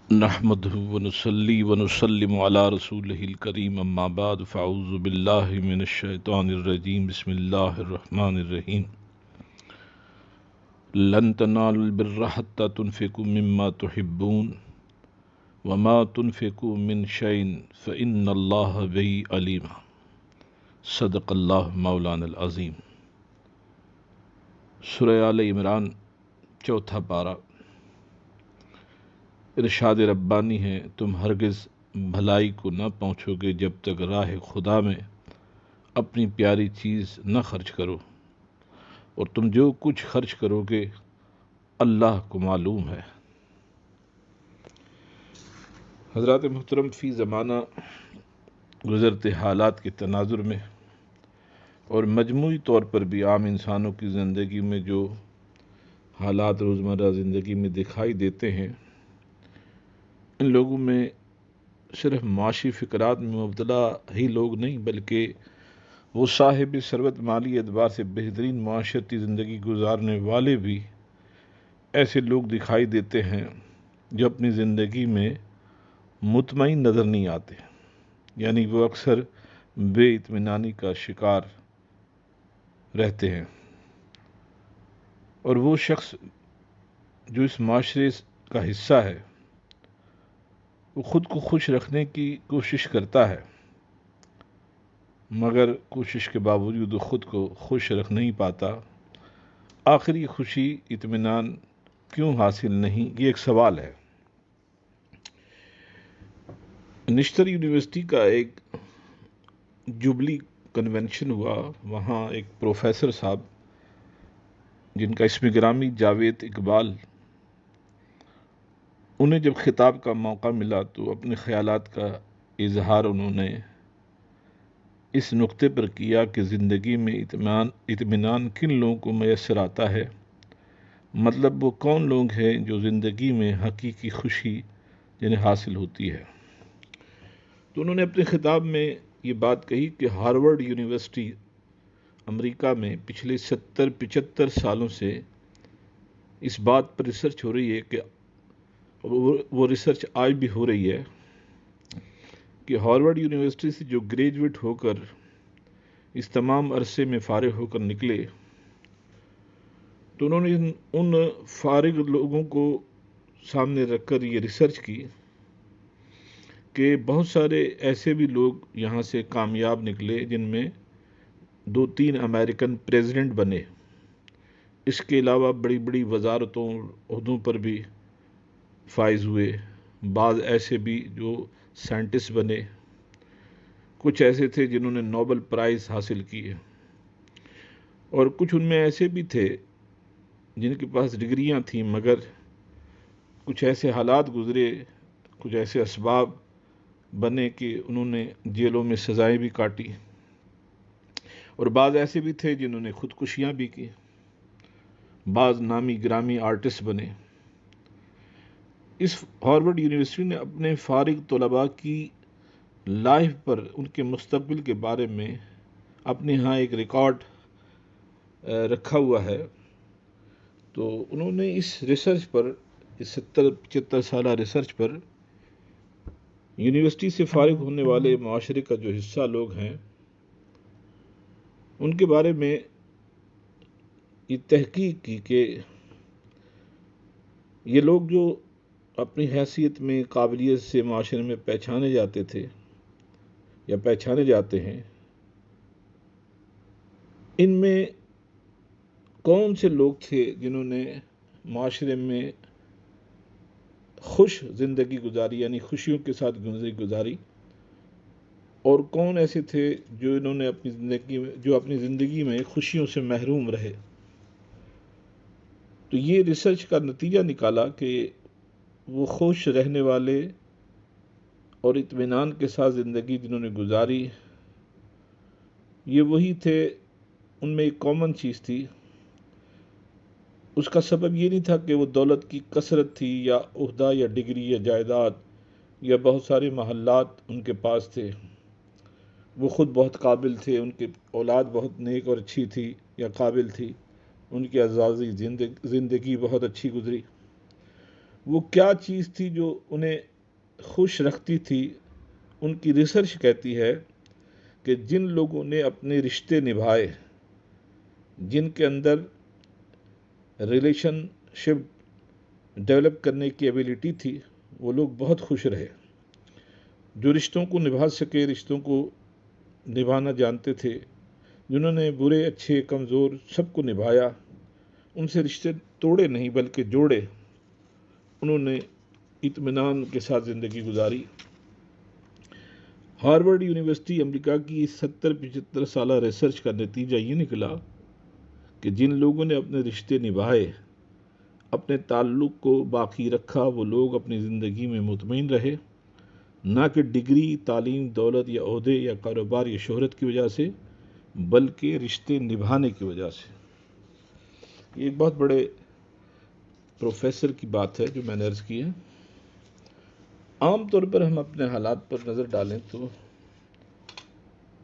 نحمده ونصلي ونسلم على رسوله الكريم اما بعد فاعوذ بالله من الشیطان الرجیم بسم اللہ الرحمن الرحیم لن تنالوا البر حتى تنفقوا مما تحبون وما تنفقوا من شيء فإن الله به علیم صدق اللہ مولانا العظیم۔ سورہ آل عمران چوتھا پارہ۔ ارشاد ربانی ہے، تم ہرگز بھلائی کو نہ پہنچو گے جب تک راہ خدا میں اپنی پیاری چیز نہ خرچ کرو، اور تم جو کچھ خرچ کرو گے اللہ کو معلوم ہے۔ حضرات محترم، فی زمانہ گزرتے حالات کے تناظر میں اور مجموعی طور پر بھی عام انسانوں کی زندگی میں جو حالات روزمرہ زندگی میں دکھائی دیتے ہیں، ان لوگوں میں صرف معاشی فکرات میں مبتلا ہی لوگ نہیں، بلکہ وہ صاحب ثروت مالی اعتبار سے بہترین معاشرتی زندگی گزارنے والے بھی ایسے لوگ دکھائی دیتے ہیں جو اپنی زندگی میں مطمئن نظر نہیں آتے، یعنی وہ اکثر بے اطمینانی کا شکار رہتے ہیں۔ اور وہ شخص جو اس معاشرے کا حصہ ہے وہ خود کو خوش رکھنے کی کوشش کرتا ہے، مگر کوشش کے باوجود وہ خود کو خوش رکھ نہیں پاتا۔ آخر یہ خوشی اطمینان کیوں حاصل نہیں، یہ ایک سوال ہے۔ نشتر یونیورسٹی کا ایک جوبلی کنونشن ہوا، وہاں ایک پروفیسر صاحب جن کا اسم گرامی جاوید اقبال، انہیں جب خطاب کا موقع ملا تو اپنے خیالات کا اظہار انہوں نے اس نقطے پر کیا کہ زندگی میں اطمینان کن لوگوں کو میسر آتا ہے، مطلب وہ کون لوگ ہیں جو زندگی میں حقیقی خوشی جنہیں حاصل ہوتی ہے۔ تو انہوں نے اپنے خطاب میں یہ بات کہی کہ ہارورڈ یونیورسٹی امریکہ میں پچھلے 75 سالوں سے اس بات پر ریسرچ ہو رہی ہے کہ وہ ریسرچ آج بھی ہو رہی ہے کہ ہارورڈ یونیورسٹی سے جو گریجویٹ ہو کر اس تمام عرصے میں فارغ ہو کر نکلے، تو انہوں نے ان فارغ لوگوں کو سامنے رکھ کر یہ ریسرچ کی کہ بہت سارے ایسے بھی لوگ یہاں سے کامیاب نکلے جن میں 2-3 امریکن پریزیڈنٹ بنے، اس کے علاوہ بڑی بڑی وزارتوں عہدوں پر بھی فائز ہوئے، بعض ایسے بھی جو سائنٹسٹ بنے، کچھ ایسے تھے جنہوں نے نوبل پرائز حاصل کیے، اور کچھ ان میں ایسے بھی تھے جن کے پاس ڈگریاں تھیں مگر کچھ ایسے حالات گزرے، کچھ ایسے اسباب بنے کہ انہوں نے جیلوں میں سزائیں بھی کاٹی، اور بعض ایسے بھی تھے جنہوں نے خودکشیاں بھی کی، بعض نامی گرامی آرٹسٹ بنے۔ اس ہارورڈ یونیورسٹی نے اپنے فارغ طلباء کی لائف پر، ان کے مستقبل کے بارے میں اپنے ہاں ایک ریکارڈ رکھا ہوا ہے۔ تو انہوں نے اس ریسرچ پر، اس 70-75 سالہ ریسرچ پر یونیورسٹی سے فارغ ہونے والے معاشرے کا جو حصہ لوگ ہیں ان کے بارے میں یہ تحقیق کی کہ یہ لوگ جو اپنی حیثیت میں قابلیت سے معاشرے میں پہچانے جاتے تھے یا پہچانے جاتے ہیں، ان میں کون سے لوگ تھے جنہوں نے معاشرے میں خوش زندگی گزاری، یعنی خوشیوں کے ساتھ زندگی گزاری، اور کون ایسے تھے جو انہوں نے اپنی زندگی میں خوشیوں سے محروم رہے۔ تو یہ ریسرچ کا نتیجہ نکالا کہ وہ خوش رہنے والے اور اطمینان کے ساتھ زندگی جنہوں نے گزاری، یہ وہی تھے، ان میں ایک کامن چیز تھی۔ اس کا سبب یہ نہیں تھا کہ وہ دولت کی کثرت تھی یا عہدہ یا ڈگری یا جائیداد یا بہت سارے محلات ان کے پاس تھے، وہ خود بہت قابل تھے، ان کی اولاد بہت نیک اور اچھی تھی یا قابل تھی، ان کی اعزازی زندگی بہت اچھی گزری، وہ کیا چیز تھی جو انہیں خوش رکھتی تھی؟ ان کی ریسرچ کہتی ہے کہ جن لوگوں نے اپنے رشتے نبھائے، جن کے اندر ریلیشن شپ ڈیولپ کرنے کی ایبیلٹی تھی، وہ لوگ بہت خوش رہے۔ جو رشتوں کو نبھا سکے، رشتوں کو نبھانا جانتے تھے، جنہوں نے برے اچھے کمزور سب کو نبھایا، ان سے رشتے توڑے نہیں بلکہ جوڑے، انہوں نے اطمینان کے ساتھ زندگی گزاری۔ ہارورڈ یونیورسٹی امریکہ کی 70-75 سالہ ریسرچ کا نتیجہ یہ نکلا کہ جن لوگوں نے اپنے رشتے نبھائے، اپنے تعلق کو باقی رکھا، وہ لوگ اپنی زندگی میں مطمئن رہے، نہ کہ ڈگری، تعلیم، دولت یا عہدے یا کاروبار یا شہرت کی وجہ سے، بلکہ رشتے نبھانے کی وجہ سے۔ یہ ایک بہت بڑے پروفیسر کی بات ہے جو میں نے عرض کی ہے۔ عام طور پر ہم اپنے حالات پر نظر ڈالیں تو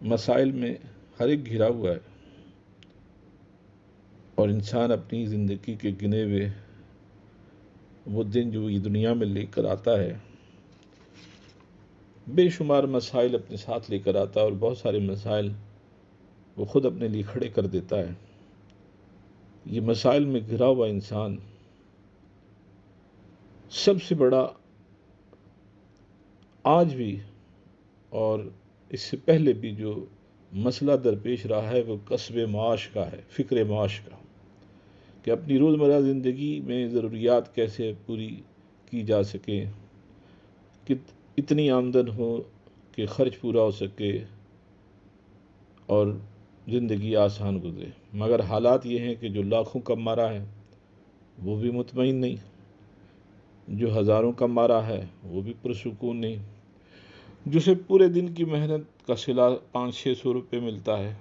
مسائل میں ہر ایک گھرا ہوا ہے، اور انسان اپنی زندگی کے گنے ہوئے وہ دن جو یہ دنیا میں لے کر آتا ہے، بے شمار مسائل اپنے ساتھ لے کر آتا ہے، اور بہت سارے مسائل وہ خود اپنے لیے کھڑے کر دیتا ہے۔ یہ مسائل میں گھرا ہوا انسان سب سے بڑا آج بھی اور اس سے پہلے بھی جو مسئلہ درپیش رہا ہے وہ کسب معاش کا ہے، فکر معاش کا، کہ اپنی روزمرہ زندگی میں ضروریات کیسے پوری کی جا سکیں، کہ اتنی آمدن ہو کہ خرچ پورا ہو سکے اور زندگی آسان گزرے۔ مگر حالات یہ ہیں کہ جو لاکھوں کما رہا ہے وہ بھی مطمئن نہیں، جو ہزاروں کما رہا ہے وہ بھی پرسکون نہیں، جسے پورے دن کی محنت کا صلہ 500-600 روپے ملتا ہے،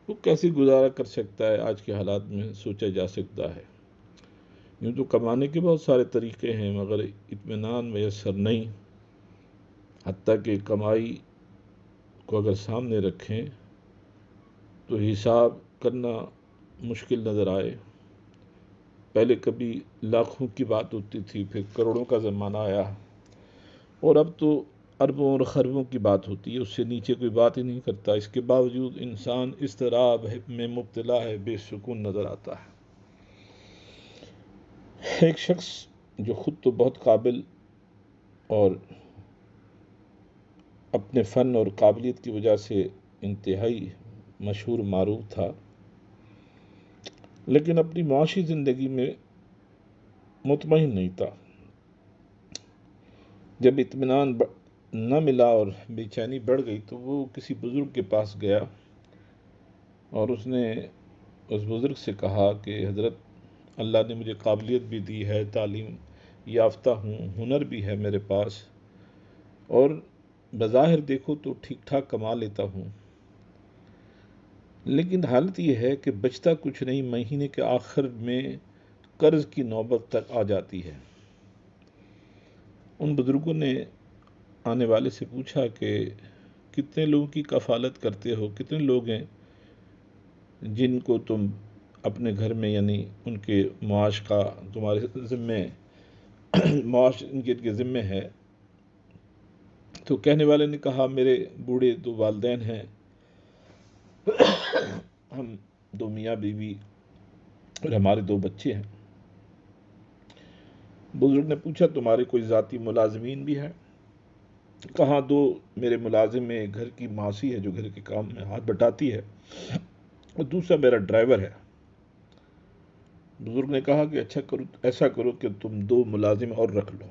وہ کیسے گزارا کر سکتا ہے؟ آج کے حالات میں سوچا جا سکتا ہے۔ یوں تو کمانے کے بہت سارے طریقے ہیں، مگر اطمینان میسر نہیں۔ حتیٰ کہ کمائی کو اگر سامنے رکھیں تو حساب کرنا مشکل نظر آئے۔ پہلے کبھی لاکھوں کی بات ہوتی تھی، پھر کروڑوں کا زمانہ آیا، اور اب تو اربوں اور خربوں کی بات ہوتی ہے، اس سے نیچے کوئی بات ہی نہیں کرتا۔ اس کے باوجود انسان اضطراب میں مبتلا ہے، بے سکون نظر آتا ہے۔ ایک شخص جو خود تو بہت قابل اور اپنے فن اور قابلیت کی وجہ سے انتہائی مشہور معروف تھا، لیکن اپنی معاشی زندگی میں مطمئن نہیں تھا۔ جب اطمینان نہ ملا اور بے چینی بڑھ گئی تو وہ کسی بزرگ کے پاس گیا، اور اس نے اس بزرگ سے کہا کہ حضرت، اللہ نے مجھے قابلیت بھی دی ہے، تعلیم یافتہ ہوں، ہنر بھی ہے میرے پاس، اور بظاہر دیکھو تو ٹھیک ٹھاک کما لیتا ہوں، لیکن حالت یہ ہے کہ بچتا کچھ نہیں، مہینے کے آخر میں قرض کی نوبت تک آ جاتی ہے۔ ان بزرگوں نے آنے والے سے پوچھا کہ کتنے لوگوں کی کفالت کرتے ہو، کتنے لوگ ہیں جن کو تم اپنے گھر میں، یعنی ان کے معاش کا تمہارے ذمے، معاش ان کے ذمے ہے؟ تو کہنے والے نے کہا، میرے بوڑھے 2 والدین ہیں، ہم 2 میاں بیوی اور ہمارے 2 بچے ہیں۔ بزرگ نے پوچھا، تمہارے کوئی ذاتی ملازمین بھی ہیں؟ کہاں 2 میرے ملازم ہیں، گھر کی ماسی ہے جو گھر کے کام میں ہاتھ بٹاتی ہے، اور دوسرا میرا ڈرائیور ہے۔ بزرگ نے کہا کہ اچھا کرو، ایسا کرو کہ تم 2 ملازم اور رکھ لو۔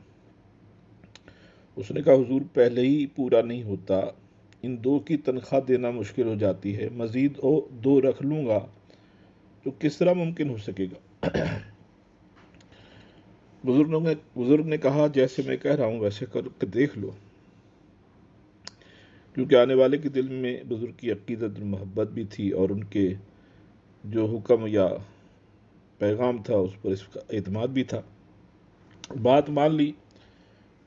اس نے کہا، حضور پہلے ہی پورا نہیں ہوتا، ان 2 کی تنخواہ دینا مشکل ہو جاتی ہے، مزید 2 رکھ لوں گا تو کس طرح ممکن ہو سکے گا؟ بزرگ نے کہا، جیسے میں کہہ رہا ہوں ویسے کر کے دیکھ لو، کیونکہ آنے والے کے دل میں بزرگ کی عقیدت اور محبت بھی تھی، اور ان کے جو حکم یا پیغام تھا اس پر اس کا اعتماد بھی تھا۔ بات مان لی۔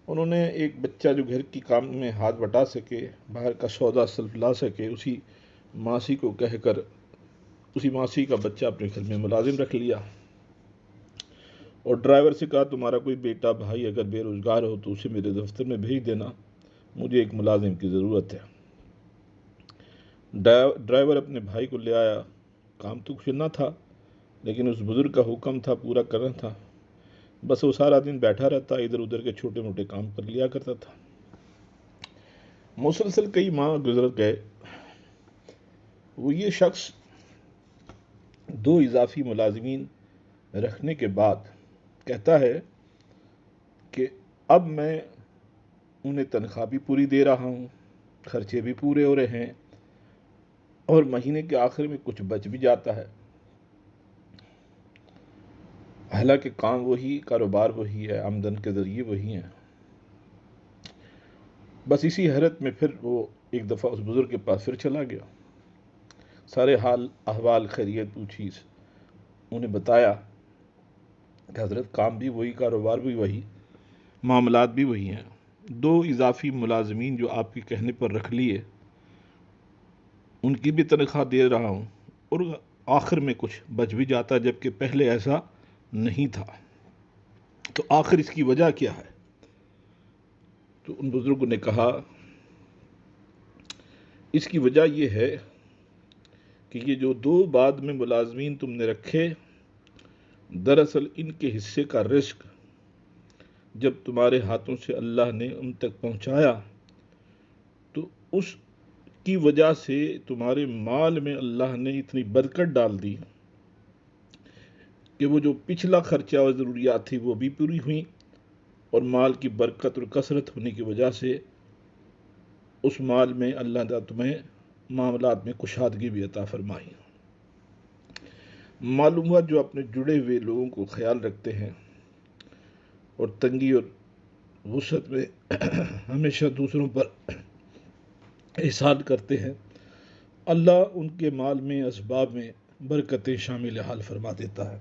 انہوں نے ایک بچہ جو گھر کی کام میں ہاتھ بٹا سکے، باہر کا سودا سلف لا سکے، اسی ماسی کو کہہ کر اسی ماسی کا بچہ اپنے گھر میں ملازم رکھ لیا، اور ڈرائیور سے کہا تمہارا کوئی بیٹا بھائی اگر بے روزگار ہو تو اسے میرے دفتر میں بھیج دینا، مجھے ایک ملازم کی ضرورت ہے۔ ڈرائیور اپنے بھائی کو لے آیا۔ کام تو کچھ نہ تھا لیکن اس بزرگ کا حکم تھا، پورا کرنا تھا۔ بس وہ سارا دن بیٹھا رہتا، ادھر ادھر کے چھوٹے موٹے کام کر لیا کرتا تھا۔ مسلسل کئی ماہ گزر گئے۔ وہ یہ شخص 2 اضافی ملازمین رکھنے کے بعد کہتا ہے کہ اب میں انہیں تنخواہ بھی پوری دے رہا ہوں، خرچے بھی پورے ہو رہے ہیں اور مہینے کے آخر میں کچھ بچ بھی جاتا ہے۔ حالانکہ کام وہی، کاروبار وہی ہے، آمدن کے ذریعے وہی ہیں۔ بس اسی حیرت میں پھر وہ ایک دفعہ اس بزرگ کے پاس پھر چلا گیا، سارے حال احوال خیریت پوچھی، انہیں بتایا کہ حضرت کام بھی وہی، کاروبار بھی وہی، معاملات بھی وہی ہیں، 2 اضافی ملازمین جو آپ کے کہنے پر رکھ لیے ان کی بھی تنخواہ دے رہا ہوں اور آخر میں کچھ بچ بھی جاتا، جبکہ پہلے ایسا نہیں تھا، تو آخر اس کی وجہ کیا ہے؟ تو ان بزرگوں نے کہا اس کی وجہ یہ ہے کہ یہ جو 2 بعد میں ملازمین تم نے رکھے، دراصل ان کے حصے کا رزق جب تمہارے ہاتھوں سے اللہ نے ان تک پہنچایا تو اس کی وجہ سے تمہارے مال میں اللہ نے اتنی برکت ڈال دی کہ وہ جو پچھلا خرچہ اور ضروریات تھی وہ بھی پوری ہوئیں، اور مال کی برکت اور کثرت ہونے کی وجہ سے اس مال میں اللہ نے تمہیں معاملات میں کشادگی بھی عطا فرمائی۔ معلوم ہوا جو اپنے جڑے ہوئے لوگوں کو خیال رکھتے ہیں اور تنگی اور وسعت میں ہمیشہ دوسروں پر احسان کرتے ہیں، اللہ ان کے مال میں، اسباب میں برکتیں شامل حال فرما دیتا ہے۔